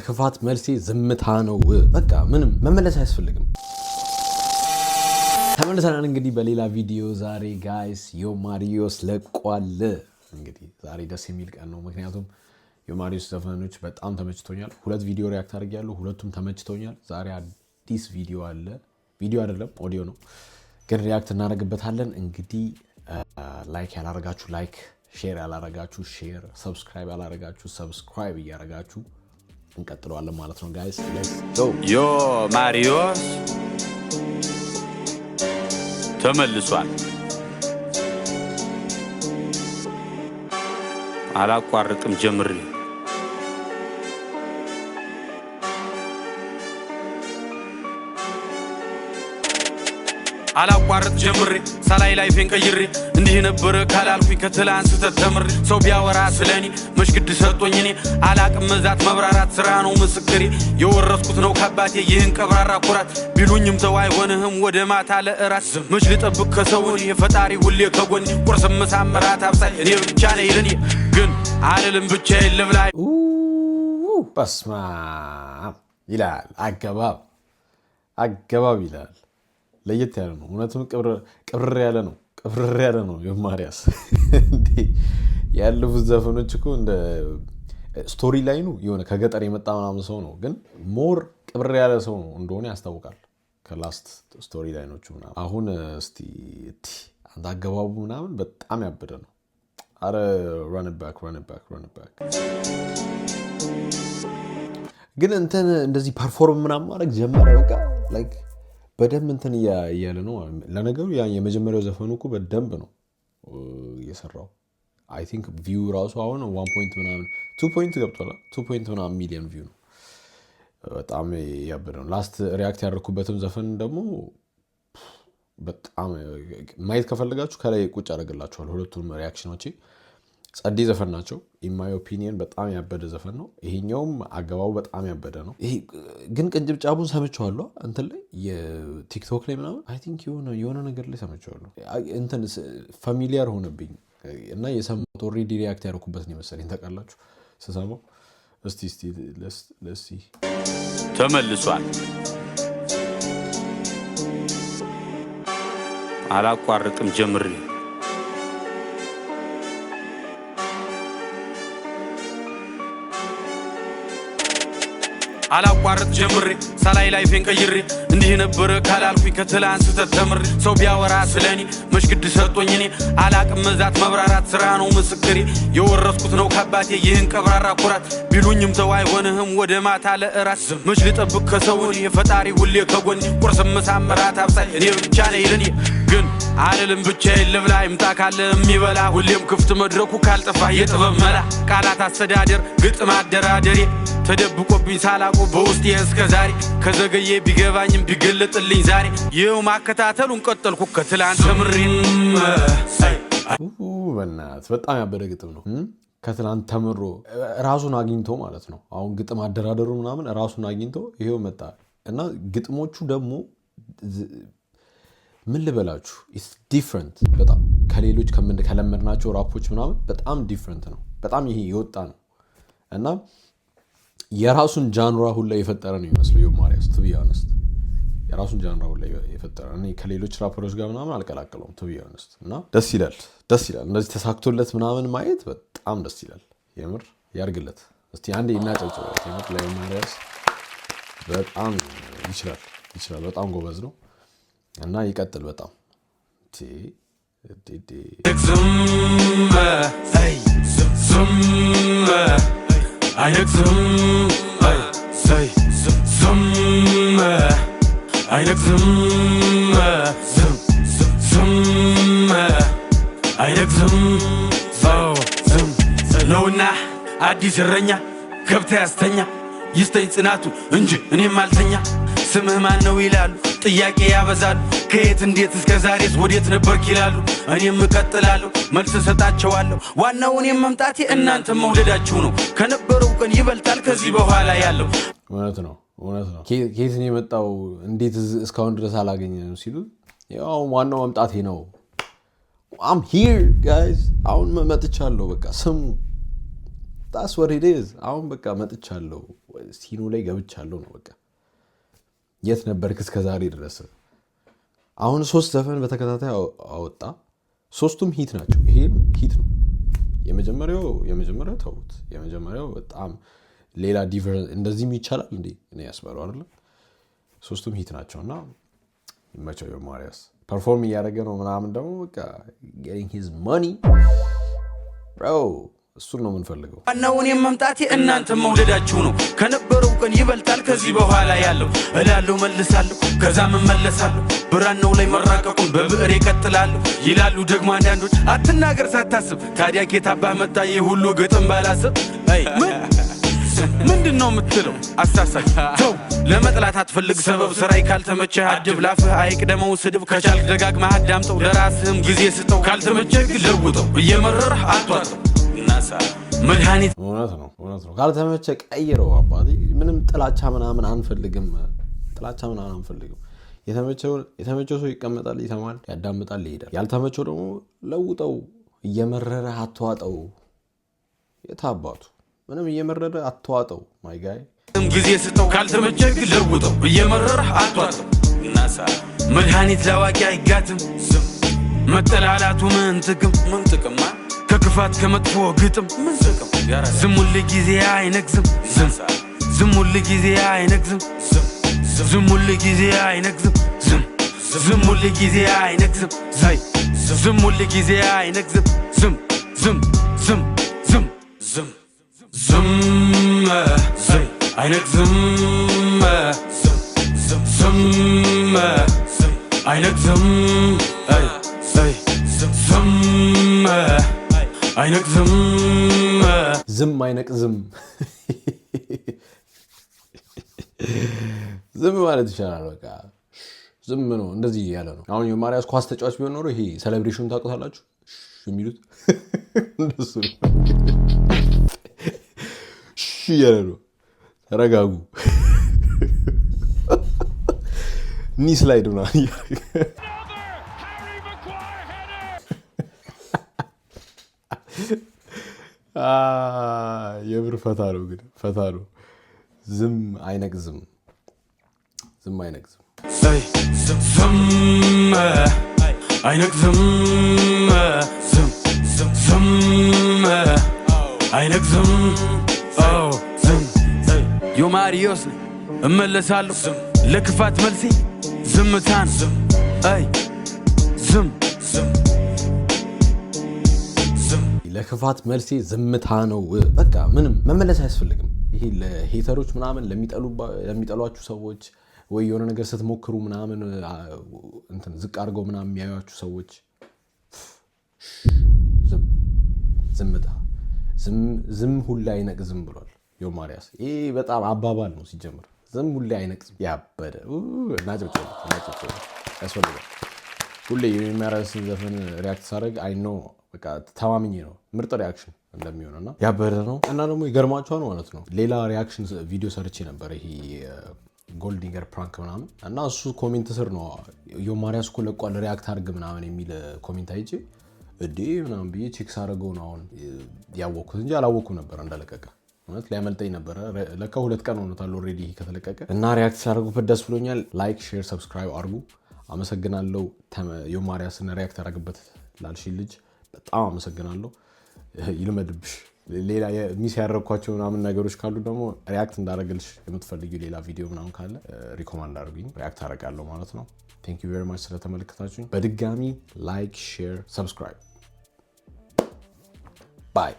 ለክፋት መልሴ ዝምታ ነው። በቃ ምንም መመለስ አያስፈልግም። ተመልሰናል እንግዲህ በሌላ ቪዲዮ ዛሬ ጋይስ ዮማሪዮስ ለቋል። እንግዲህ ዛሬ ደስ የሚል ቀን ነው፣ ምክንያቱም ዮማሪዮስ ዘፈኖች በጣም ተመችቶኛል። ሁለት ቪዲዮ ሪያክት አድርጌያለሁ፣ ሁለቱም ተመችቶኛል። ዛሬ አዲስ ቪዲዮ አለ፣ ቪዲዮ አይደለም ኦዲዮ ነው፣ ግን ሪያክት እናደርግበታለን። እንግዲህ ላይክ ያላረጋችሁ ላይክ፣ ሼር ያላረጋችሁ ሼር፣ ሰብስክራይብ ያላረጋችሁ ሰብስክራይብ እያረጋችሁ እንቀጥለዋለን ማለት ነው ጋይስ። ሌትስ ጎ። ዮማሪዮስ ተመልሷል። አላቋርጥም ጀምሬ አላቋርጥ ጀምሬ ሳላይ ላይፌን ቀይሬ እንዲህ ነበር ካላልኩኝ ከትላንት ተተምሬ ሰው ቢያወራ ስለኔ መሽግድ ሰጥቶኝ እኔ አላቅም መዛት መብራራት ስራ ነው ምስክሬ የወረስኩት ነው ከአባቴ ይህን ቀብራራ ኩራት ቢሉኝም ተው አይሆንህም ወደ ማታ ለእራት መች ልጠብቅ ከሰውን የፈጣሪ ሁሌ ከጎኔ ቁርስ ምሳም እራት አብሳይ እኔ ብቻ ነኝ ለኔ ግን አልልም ብቻዬን ልብላ በስመ አብ ይላል። አገባብ ይላል። ለየት ያለ ነው። እውነትም ቅብር ያለ ነው ዮማሪዮስ። እንዴ ያለፉት ዘፈኖች እኮ እንደ ስቶሪ ላይኑ የሆነ ከገጠር የመጣ ምናምን ሰው ነው፣ ግን ሞር ቅብር ያለ ሰው ነው እንደሆነ ያስታውቃል ከላስት ስቶሪ ላይኖቹ ምናምን። አሁን እስቲ አንተ አገባቡ ምናምን በጣም ያበደ ነው። አረ run it back ግን እንትን እንደዚህ ፐርፎርም ምናምን ማድረግ ጀመረ። በቃ ላይክ በደንብ እንትን እያለ ነው። ለነገሩ ያ የመጀመሪያው ዘፈኑ እኮ በደንብ ነው የሰራው። አይ ቲንክ ቪው ራሱ አሁን 1 ፖይንት ምናምን 2 ፖይንት ገብቷል። 2 ፖይንት ምናምን ሚሊዮን ቪው ነው። በጣም ያበደ ነው። ላስት ሪያክት ያደረኩበትም ዘፈን ደግሞ በጣም ማየት ከፈለጋችሁ ከላይ ቁጭ አደርግላችኋል። ሁለቱም ሪያክሽኖቼ ጸዴ ዘፈን ናቸው። ኢን ማይ ኦፒኒየን በጣም ያበደ ዘፈን ነው። ይሄኛውም አገባቡ በጣም ያበደ ነው። ይሄ ግን ቅንጭብጫቡን ሰምቼዋለሁ እንትን ላይ የቲክቶክ ላይ ምናምን አይ ቲንክ የሆነ ነገር ላይ ሰምቼዋለሁ። እንትን ፋሚሊያር ሆነብኝ እና የሰማሁት ኦልሬዲ ሪያክት ያደረኩበት ነው መሰለኝ። ታውቃላችሁ ስሰማው። እስቲ ለሲ ተመልሷል። አላቋርጥም ጀምሬ አላቋርጥ ጀምሬ ሳላይ ላይፌን ቀይሬ እንዲህ ነበር ካላልኩኝ ከትላንት ተተምሬ ሰው ቢያወራ ስለኔ መሽግድ ሰጥቶኝ እኔ አላቅም መዛት መብራራት ስራ ነው ምስክሬ የወረስኩት ነው ከአባቴ ይህን ቀብራራ ኩራት ቢሉኝም ተው አይሆንህም ወደ ማታ ለእራት መች ልጠብቅ ከሰውን የፈጣሪ ሁሌ ከጎኔ ቁርስ ምሳም እራት አብሳይ እኔ ብቻ ነኝ ለኔ ግን አልልም ብቻዬን ልብላ ይምጣ ካለ የሚበላ ሁሌም ክፍት መድረኩ ካልጠፋ የጥበብ መላ ቃላት አስተዳደር ግጥም አደራደሬ ተደብቆብኝ ሳላቆ በውስጤ እስከ ዛሬ ከዘገየ ቢገባኝም ቢገለጥልኝ ዛሬ ይኸው ማከታተሉን ቀጠልኩ ከትላንት ተምሬን በእናትህ በጣም ያበደ ግጥም ነው። ከትላንት ተምሮ ራሱን አግኝቶ ማለት ነው። አሁን ግጥም አደራደሩ ምናምን ራሱን አግኝቶ ይሄው መጣ እና ግጥሞቹ ደግሞ ምን ልበላችሁ ኢትስ ዲፍረንት በጣም ከሌሎች ከለመድናቸው ራፖች ምናምን በጣም ዲፍረንት ነው። በጣም ይሄ የወጣ ነው እና የራሱን ጃንራ ሁላ የፈጠረ ነው የሚመስለው ዮማሪዮስ። ቱ ቢ ኦነስት የራሱን ጃንራ ሁላ የፈጠረ እኔ ከሌሎች ራፐሮች ጋር ምናምን አልቀላቀለውም። ቱ ቢ ኦነስት እና ደስ ይላል። እንደዚህ ተሳክቶለት ምናምን ማየት በጣም ደስ ይላል። የምር ያርግለት። እስቲ አንዴ እናጨብጭበት። የምር ለዮማሪዮስ በጣም ይችላል። በጣም ጎበዝ ነው እና ይቀጥል። በጣም አይነግዝም ነውና አዲስ እረኛ ገብታ ያስተኛ ይስተኝ ጽናቱ እንጂ እኔም አልተኛ ስምህ ማን ነው ይላሉ ጥያቄ ያበዛሉ ከየት እንዴት እስከ ዛሬስ ወዴት ነበርክ ይላሉ እኔም እቀጥላለሁ መልስ ሰጣቸዋለሁ ዋናው እኔም መምጣቴ እናንተ መውደዳችሁ ነው ከነበረው ቀን ይበልጣል ከዚህ በኋላ ያለው እውነት ነው ከየት ነው የመጣው እንዴት እስካሁን ድረስ አላገኘንም ሲሉ ያው ዋናው መምጣቴ ነው I'm here guys አሁን መጥቻለሁ በቃ ስሙ that's what it is አሁን በቃ መጥቻለሁ ሲኑ ላይ ገብቻለሁ ነው በቃ የት ነበርክ እስከዛሬ ድረስ አሁን 3 ዘፈን በተከታታይ አወጣ ሶስቱም ሂት ናቸው ይሄም ሂት ነው የመጀመሪያው ተውት የመጀመሪያው በጣም ሌላ ዲፈረንስ እንደዚህም ይቻላል እንዴ እኔ ያስባለው አይደል ሶስቱም ሂት ናቸውና ይመቸው ዮማሪያስ ፐርፎርም ያደረገ ነው ምናምን ደግሞ በቃ getting his money bro እሱን ነው የምንፈልገው አናውን የመምጣቴ እናንተ መውደዳችሁ ነው ከነበረው ቀን ይበልጣል ከዚህ በኋላ ያለው እላለሁ መልሳለሁ ከዛም መለሳለሁ ብራናው ላይ መራቀቁን በብዕር ይቀጥላል ይላሉ ደግሞ አንዳንዶች አትናገር ሳታስብ ታዲያ ጌታባ መጣ የሁሉ ግጥም ባላስብ አይ ምንድነው የምትለው አሳሳች ተው ለመጥላት አትፈልግ ሰበብ ስራይ ካልተመቸህ አድብ ላፍህ አይቅደመው ስድብ ከቻልክ ደጋግመህ አዳምጠው ለራስህም ጊዜ ስጠው ካልተመቸህ ለውጠው እየመረረህ አትዋጠው እናሳ መድኃኒት እውነት ነው ካልተመቸህ ቀይረው አባቴ ምንም ጥላቻ ምናምን አንፈልግም የተመቸው ሰው ይቀመጣል ይተማል ያዳምጣል ይሄዳል ያልተመቸው ደግሞ ለውጠው እየመረረህ አትዋጠው የታባቱ ምንም እየመረረ አትዋጠው ማይ ጋይ ጊዜ ስጠው ካልተመቸህ ለውጠው እየመረረህ አትዋጠው እናሳ መድኃኒት ላዋቂ አይጋትም መጠላላቱ ምን ጥቅም ከክፋት ከመጥፎ ግጥም ምን ጥቅም ዝም ሁሉ ጊዜ አይነግዝም ዝም ሁሉ ጊዜ አይነግዝም ዝም ሁሉ ጊዜ አይነግዝም ዝም ሁሉ ጊዜ አይነግዝም ዝም ሁሉ ጊዜ አይነግዝም ዝም አይነግዝም አይነግዝም አይነግዝም ዝም አይነቅዝም ዝም ማለት ይችላል በቃ ዝም ነው እንደዚህ ያለ ነው አሁን የማሪያስ ኳስ ተጫዋች ቢሆን ኖሮ ይሄ ሴሌብሬሽን ታውቁታላችሁ የሚሉት እንደሱ ያለ ነው ተረጋጉ ኒ ስላይድ ነው የብር ፈታ ነው ዝም አይነግዝም አይነግዝም አይነግዝም ዮማሪዮስ እመለሳለሁ ለክፋት መልሴ ዝምታን ለክፋት መልሴ ዝምታ ነው በቃ ምንም መመለስ አያስፈልግም ይሄ ለሄተሮች ምናምን ለሚጠሏችሁ ሰዎች ወይ የሆነ ነገር ስትሞክሩ ምናምን እንትን ዝቅ አድርገው ምናምን የሚያዩአችሁ ሰዎች ዝምታ ዝም ሁሉ አይነቅዝም ብሏል ዮማሪያስ ይሄ በጣም አባባል ነው ሲጀምር ዝም ሁሉ አይነቅዝም ያበደ እናጨብጨብ ያስፈልጋል ሁሌ የማሪያስን ዘፈን ሪአክት ሳደርግ አይ ኖ በቃ ተማምኜ ነው ምርጥ ሪአክሽን እንደሚሆንና ያበደ ነው እና ደግሞ ይገርማችኋል ማለት ነው ሌላ ሪአክሽን ቪዲዮ ሰርቼ ነበር ይሄ ጎልዲንገር ፕራንክ ምናምን እና እሱ ኮሜንት ስር ነው ዮማሪያስ እኮ ለቋል ሪአክት አድርግ ምናምን የሚል ኮሜንት አይቼ እዴ ምናምን ብዬ ቼክ ሳደርገው ነው አሁን ያወቅኩት እንጂ አላወቅኩም ነበር እንደለቀቀ ማለት ሊያመልጠኝ ነበር ለካ 2 ቀን ሆኖታል ኦልሬዲ ከተለቀቀ እና ሪአክት ሳደርጉበት ደስ ብሎኛል ላይክ ሼር ሰብስክራይብ አድርጉ አመሰግናለሁ ዮማሪያስን ሪአክት አደረግበት ላልሽ ልጅ በጣም አመሰግናለሁ ይልመድብሽ ሌላ ሚስ ያደረኳቸው ምናምን ነገሮች ካሉ ደግሞ ሪአክት እንዳደረግልሽ የምትፈልጊው ሌላ ቪዲዮ ምናምን ካለ ሪኮማንድ አድርጉኝ ሪአክት አደርጋለሁ ማለት ነው Thank you very much ስለተመለከታችሁኝ በድጋሚ ላይክ ሼር ሰብስክራይብ ባይ